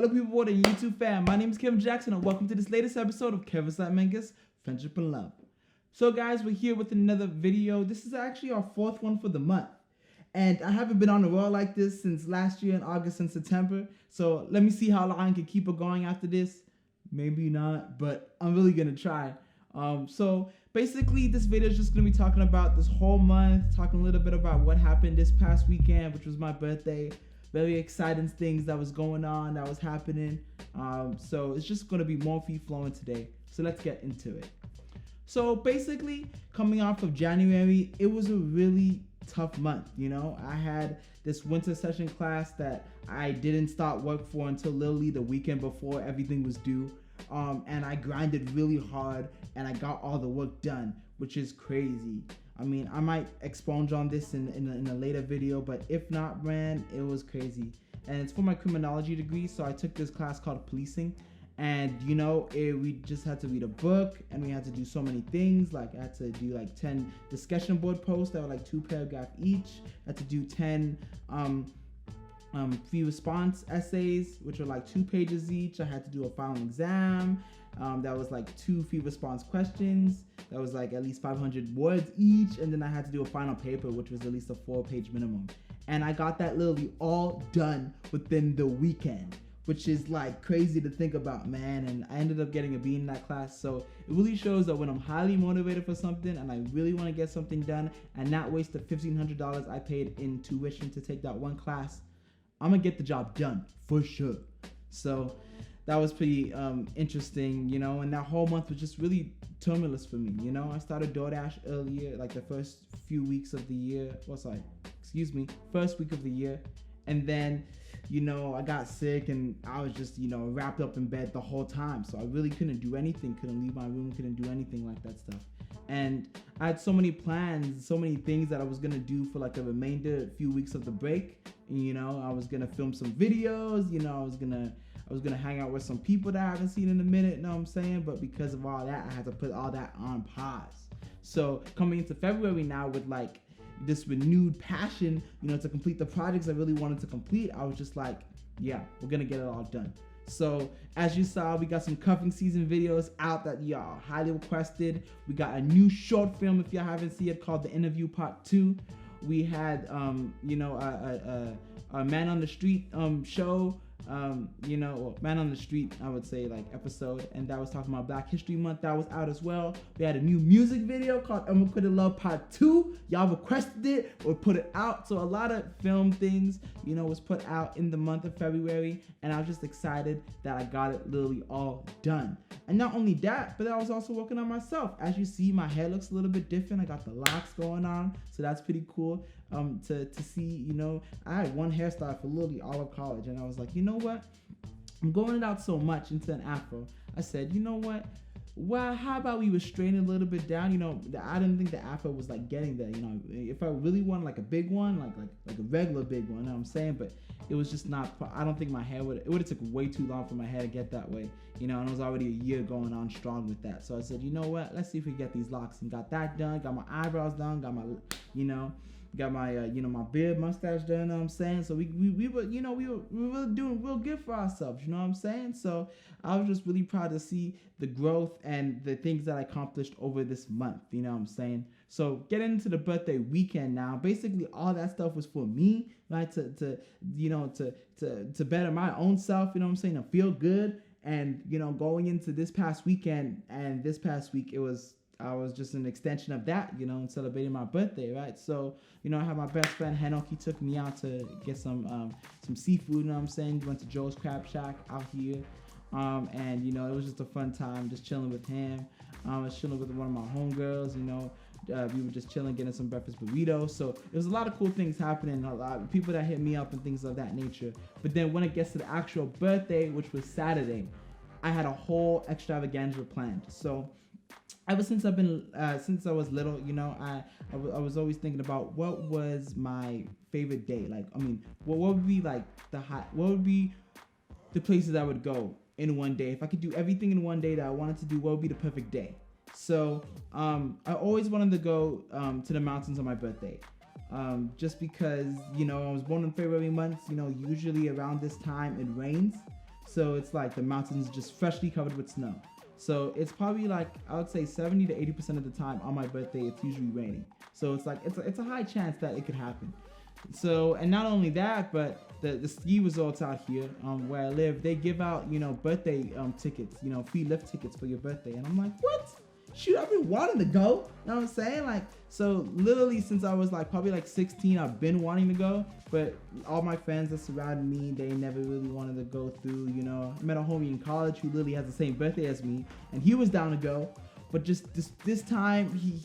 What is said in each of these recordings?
Hello people, what a YouTube fan. My name is Kevin Jackson and welcome to this latest episode of Kevin's Mangus Friendship and Love. So guys, we're here with another video. This is actually our fourth one for the month. And I haven't been on the roll like this since last year in August and September. So let me see how long I can keep it going after this. Maybe not, but I'm really gonna try. So basically this video is just gonna be talking about this whole month, talking a little bit about what happened this past weekend, which was my birthday. Very exciting things that was going on, that was happening. So it's just gonna be more free flowing today. So let's get into it. So basically, coming off of January, it was a really tough month. You know, I had this winter session class that I didn't start work for until literally the weekend before everything was due. And I grinded really hard and I got all the work done, which is crazy. I mean, I might expunge on this in a later video, but if not, man, it was crazy. And it's for my criminology degree, so I took this class called policing. And you know, we just had to read a book and we had to do so many things. Like I had to do like 10 discussion board posts that were like 2 paragraphs each. I had to do 10 free response essays, which were like 2 pages each. I had to do a final exam that was like 2 free response questions that was like at least 500 words each, and then I had to do a final paper which was at least a 4-page minimum, and I got that literally all done within the weekend, which is like crazy to think about, man. And I ended up getting a B in that class. So it really shows that when I'm highly motivated for something and I really want to get something done and not waste the $1,500 I paid in tuition to take that one class, I'm gonna get the job done for sure. So that was pretty interesting, you know, and that whole month was just really tumultuous for me. You know, I started DoorDash earlier, like the first few weeks of the year. First week of the year. And then, you know, I got sick and I was just, you know, wrapped up in bed the whole time. So I really couldn't do anything, couldn't leave my room, couldn't do anything like that stuff. And I had so many plans, so many things that I was gonna do for like the remainder few weeks of the break. You know, I was gonna film some videos, you know, I was gonna hang out with some people that I haven't seen in a minute, you know what I'm saying? But because of all that, I had to put all that on pause. So coming into February now with like this renewed passion, you know, to complete the projects I really wanted to complete, I was just like, yeah, we're gonna get it all done. So as you saw, we got some cuffing season videos out that y'all highly requested. We got a new short film, if y'all haven't seen it, called The Interview Part 2. We had you know, a Man on the Street show, you know, well, Man on the Street, I would say, like, episode, and that was talking about Black History Month. That was out as well. We had a new music video called Unrequited Love Part 2. Y'all requested it or put it out. So a lot of film things, you know, was put out in the month of February, and I was just excited that I got it literally all done. And not only that, but I was also working on myself. As you see, my hair looks a little bit different. I got the locks going on, so that's pretty cool to see. You know, I had one hairstyle for literally all of college, and I was like, you know what? I'm going it out so much into an afro. I said, you know what? Well, how about we restrain it a little bit down? You know, I didn't think the afro was like getting there. You know, if I really wanted like a big one, like a regular big one, you know what I'm saying? But it was just not. I don't think my hair would have took way too long for my hair to get that way. You know, and it was already a year going on strong with that. So I said, you know what? Let's see if we get these locks, and got that done. Got my eyebrows done. Got my, you know. Got my, you know, my beard, mustache done, you know what I'm saying? So we were, you know, we were really doing real good for ourselves, you know what I'm saying? So I was just really proud to see the growth and the things that I accomplished over this month, you know what I'm saying? So getting into the birthday weekend now, basically all that stuff was for me, right? To you know, to better my own self, you know what I'm saying? To feel good. And, you know, going into this past weekend and this past week, I was just an extension of that, you know, and celebrating my birthday, right? So, you know, I had my best friend Henok. He took me out to get some seafood, you know what I'm saying? Went to Joe's Crab Shack out here. And, you know, it was just a fun time just chilling with him. I was chilling with one of my homegirls, you know. We were just chilling, getting some breakfast burritos. So there was a lot of cool things happening, a lot of people that hit me up and things of that nature. But then when it gets to the actual birthday, which was Saturday, I had a whole extravaganza planned. So ever since since I was little, you know, I was always thinking about what was my favorite day. Like, I mean, what would be like what would be the places I would go in one day? If I could do everything in one day that I wanted to do, what would be the perfect day? So I always wanted to go to the mountains on my birthday. Just because, you know, I was born in February months, you know, usually around this time it rains. So it's like the mountains just freshly covered with snow. So it's probably like, I would say 70 to 80% of the time on my birthday, it's usually raining. So it's like, it's a high chance that it could happen. So, and not only that, but the ski resorts out here where I live, they give out, birthday tickets, free lift tickets for your birthday. And I'm like, what? Shoot, I've been wanting to go. You know what I'm saying? Like, so literally since I was like probably like 16, I've been wanting to go. But all my friends that surrounded me, they never really wanted to go through, I met a homie in college who literally has the same birthday as me, and he was down to go. But just this time, he's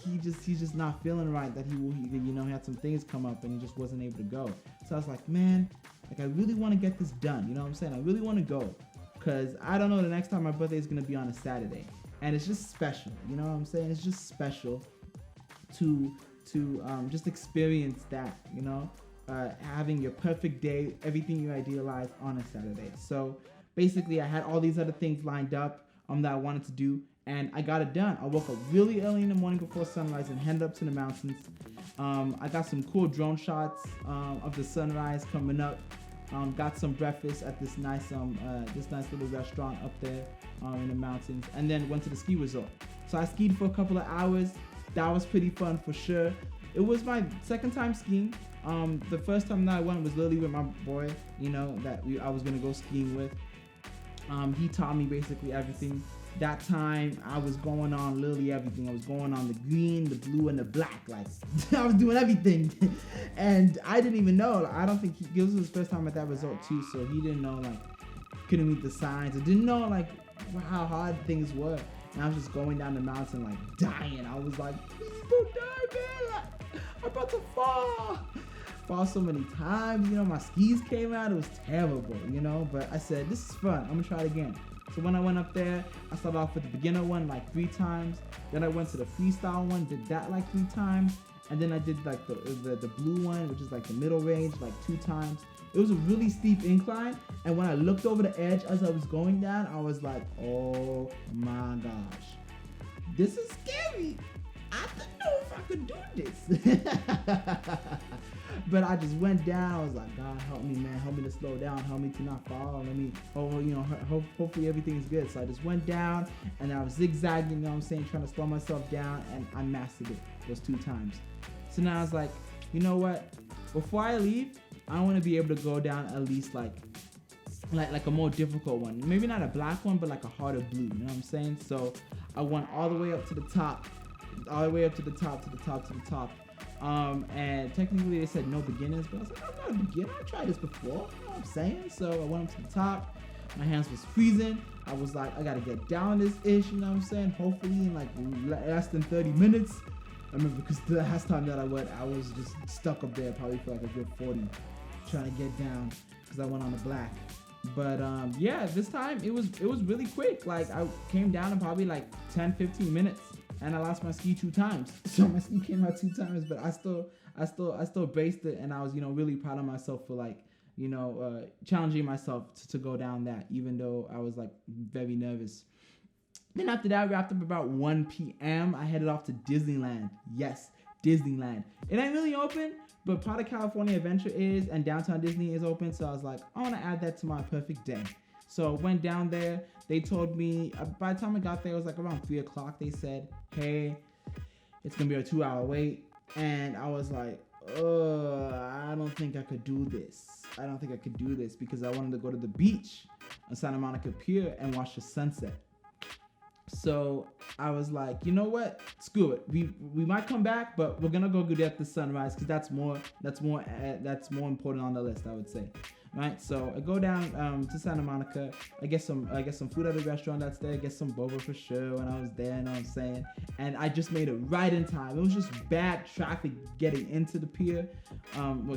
just not feeling right. That he had some things come up and he just wasn't able to go. So I was like, man, like I really want to get this done. You know what I'm saying? I really want to go, cause I don't know the next time my birthday is gonna be on a Saturday, and it's just special. You know what I'm saying? It's just special to just experience that. Having your perfect day, everything you idealize on a Saturday. So basically, I had all these other things lined up that I wanted to do. And I got it done. I woke up really early in the morning before sunrise and headed up to the mountains. I got some cool drone shots of the sunrise coming up. Got some breakfast at this nice little restaurant up there in the mountains, and then went to the ski resort. So I skied for a couple of hours. That was pretty fun for sure. It was my second time skiing. The first time that I went was literally with my boy, I was gonna go skiing with. He taught me basically everything. That time I was going on literally everything. I was going on the green, the blue, and the black. Like I was doing everything, and I didn't even know. I don't think this was his first time at that resort too, so he didn't know couldn't read the signs. I didn't know how hard things were. And I was just going down the mountain dying. I was like, please don't die, man! I'm about to fall so many times. My skis came out. It was terrible, But I said, this is fun. I'm gonna try it again. So when I went up there, I started off with the beginner one 3 times. Then I went to the freestyle one, did that 3 times. And then I did the blue one, which is the middle range, 2 times. It was a really steep incline. And when I looked over the edge as I was going down, I was like, oh my gosh, this is scary. I don't know if I could do this. But I just went down. I was like, God, help me, man. Help me to slow down. Help me to not fall. Hopefully everything's good. So I just went down and I was zigzagging, trying to slow myself down, and I mastered it those 2 times. So now I was like, you know what? Before I leave, I want to be able to go down at least like a more difficult one. Maybe not a black one, but a harder blue. You know what I'm saying? So I went all the way up to the top, and technically they said no beginners, but I was like, I'm not a beginner. I tried this before. You know what I'm saying? So I went up to the top. My hands was freezing. I was like, I gotta get down this ish. You know what I'm saying? Hopefully in less than 30 minutes. I remember because the last time that I went, I was just stuck up there probably for a good 40, trying to get down because I went on the black. But yeah, this time it was really quick. I came down in probably 10-15 minutes. And I lost my ski 2 times. So my ski came out 2 times, but I still braced it, and I was, really proud of myself for challenging myself to go down that, even though I was very nervous. Then after that, we wrapped up about 1 p.m. I headed off to Disneyland. Yes, Disneyland. It ain't really open, but part of California Adventure is, and Downtown Disney is open. So I was like, I want to add that to my perfect day. So went down there. They told me, by the time I got there, it was around 3 o'clock. They said, hey, it's going to be a 2-hour wait. And I was like, I don't think I could do this. Because I wanted to go to the beach on Santa Monica Pier and watch the sunset. So I was like, you know what? Screw it. We might come back, but we're going to go get the sunrise because that's more important on the list, I would say. Right, so I go down to Santa Monica. I get some food at a restaurant that's there. I get some boba for sure when I was there. You know what I'm saying? And I just made it right in time. It was just bad traffic getting into the pier,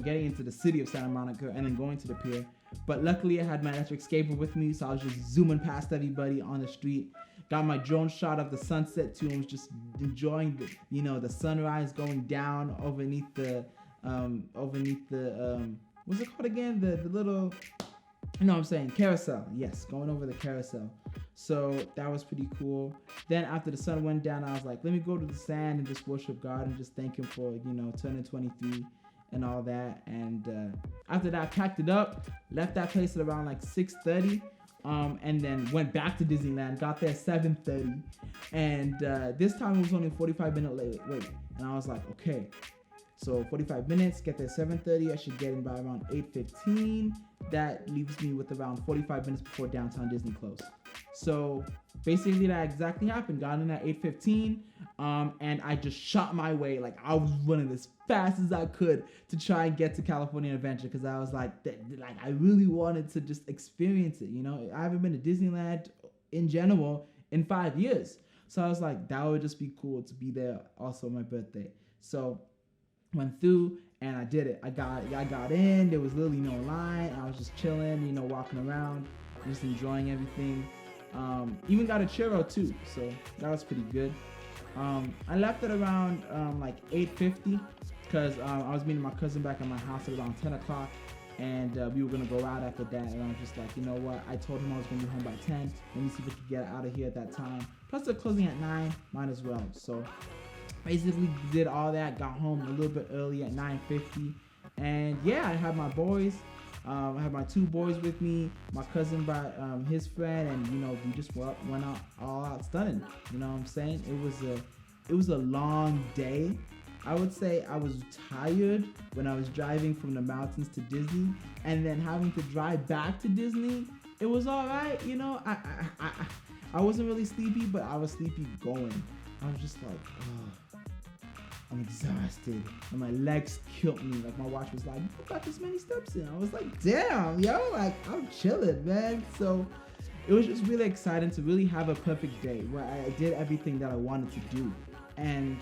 getting into the city of Santa Monica, and then going to the pier. But luckily, I had my electric skateboard with me, so I was just zooming past everybody on the street. Got my drone shot of the sunset too, and was just enjoying the sunrise going down underneath the what's it called again? The little, carousel. Yes, going over the carousel. So that was pretty cool. Then after the sun went down, I was like, let me go to the sand and just worship God and just thank Him for, turning 23 and all that. And after that, I packed it up, left that place at around 6:30. and then went back to Disneyland. Got there 7:30, and this time it was only a 45-minute wait. And I was like, okay, so 45 minutes, get there 7:30. I should get in by around 8:15. That leaves me with around 45 minutes before downtown Disney closed. So basically that exactly happened. Got in at 8:15, and I just shot my way. Like, I was running as fast as I could to try and get to California Adventure, because I was like I really wanted to just experience it. You know, I haven't been to Disneyland in general in 5 years, so I was like, that would just be cool to be there. Also my birthday, so went through and I did it. I got in. There was literally no line. I was just chilling, you know, walking around, just enjoying everything. Even got a churro too, so that was pretty good. I left at around like 8:50, because I was meeting my cousin back at my house at around 10 o'clock, and we were gonna go out after that. And I was just like, you know what? I told him I was gonna be home by 10. Let me see if we could get out of here at that time. Plus they're closing at 9, might as well. So basically did all that, got home a little bit early at 9:50, and yeah, I had my boys. I had my 2 boys with me. My cousin brought his friend, and you know, we just went out all out stunning. You know what I'm saying? It was a long day. I would say I was tired when I was driving from the mountains to Disney, and then having to drive back to Disney. It was all right, you know. I wasn't really sleepy, but I was sleepy going. I was just like, oh, I'm exhausted, and my legs killed me. Like, my watch was like, you got this many steps in. I was like, damn, yo, like, I'm chilling, man. So it was just really exciting to really have a perfect day where I did everything that I wanted to do. And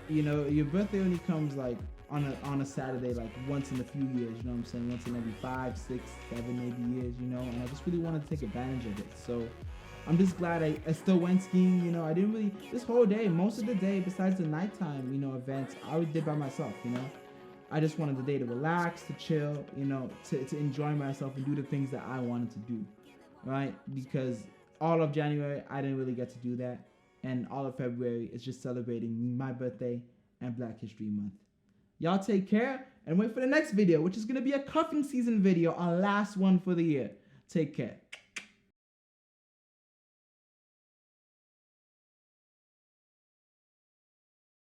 you know, your birthday only comes like on a Saturday, like once in a few years, you know what I'm saying? Once in every 5, 6, 7, maybe years, you know, and I just really wanted to take advantage of it. So I'm just glad I still went skiing. You know, I didn't really, this whole day, most of the day, besides the nighttime, you know, events, I did by myself, you know. I just wanted the day to relax, to chill, you know, to enjoy myself and do the things that I wanted to do, right? Because all of January, I didn't really get to do that. And all of February is just celebrating my birthday and Black History Month. Y'all take care and wait for the next video, which is going to be a cuffing season video, our last one for the year. Take care.